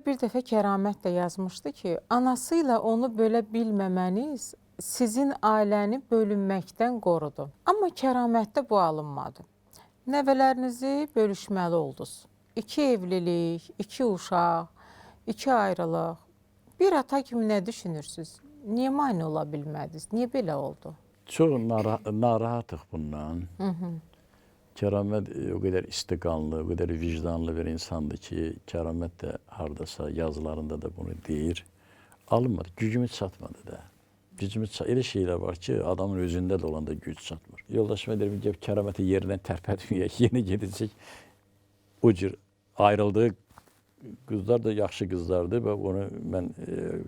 bir dəfə Kəramət də yazmışdı ki, anası ilə onu bölə bilməməniz sizin ailəni bölünməkdən qorudu. Amma Kəramətdə bu alınmadı. Nəvələrinizi bölüşməli oldunuz. 2 evlilik, 2 uşaq, 2 ayrılıq. Bir ata kimi nə düşünürsünüz? Niyə mane ola bilmədiniz? Niyə belə oldu? Çox narahatıq bundan. Kəramət o qədər istiqanlı, o qədər vicdanlı bir insandır ki, Kəramət də hardasa yazılarında da bunu deyir. Alınmadı, gücümüz çatmadı da. Elə şeylər var ki, adamın özündə də olanda güc çatmır. Yoldaşıma deyirəm, gəlib Kəraməti yerindən tərpətməyək, yeni gedəcək. O cür ayrıldığı qızlar da yaxşı qızlardır və onu mən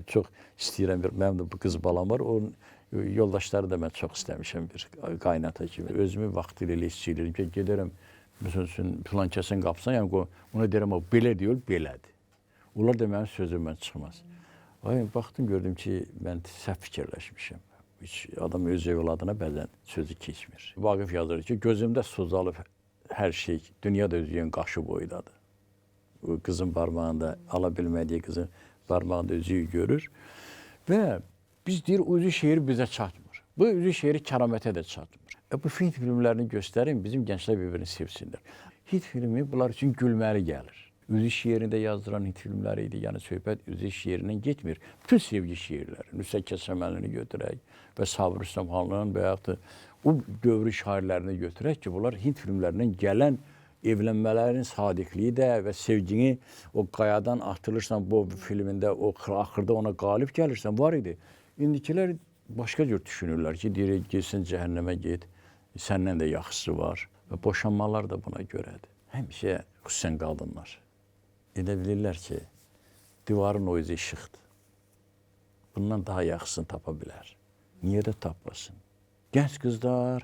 çox istəyirəm. Mənim də bu qız balam var, onun yoldaşları da mən çox istəmişəm bir qaynata kimi. Özümü vaxtilə elə istəyirəm ki, gedərəm, məsələn, filan kəsin qapısına, yəni ona deyirəm, o belə deyil, belədir. Onlar da mənim sözümdən çıxmaz. Baxdım, gördüm ki, mən səhv fikirləşmişəm. Adam öz evladına bəzən sözü keçmir. Vaqif yazır ki, gözümdə sozalıb hər şey, dünya da özüyün qaşı boydadır. Qızın parmağında, ala bilmədiyi qızın parmağında özüyü görür. Və biz deyir, özü şeiri bizə çatmır. Bu özü şeiri Kəramətə də çatmır. Bu film filmlərini göstərin, bizim gənclər bir-birini sevsinlər. Hit filmi bunlar üçün gülməli gəlir. Özü şeirində yazdıran hit filmləri idi, yəni söhbət özü şeirindən getmir. Bütün sevgi şeirləri, Nüsrət Kəsəməlini götürək və Sabir Rüstəmxanlının və yaxud da o dövrü şairlərini götürək ki, bunlar hit filmlərindən gələn evlənmələrin sadiqliyi də və sevgini o qayadan atılırsan bu filmində, o axırda ona qalib gəlirsən, var idi. İndikilər başqa cür düşünürlər ki, deyir, gelsin cəhənnəmə get, səndən də yaxşısı var və boşanmalar da buna görədir. Həmişə xüsusən qadınlar elə bilirlər ki, divarın o özü işıqdır. Bundan daha yaxşısını tapa bilər. Niyə də tapmasın? Gənc qızlar,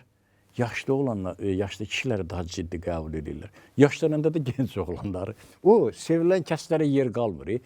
yaşlı kişiləri daha ciddi qəbul edirlər. Yaşlarında da gənc oğlanları. O, sevilən kəslərə yer qalmır.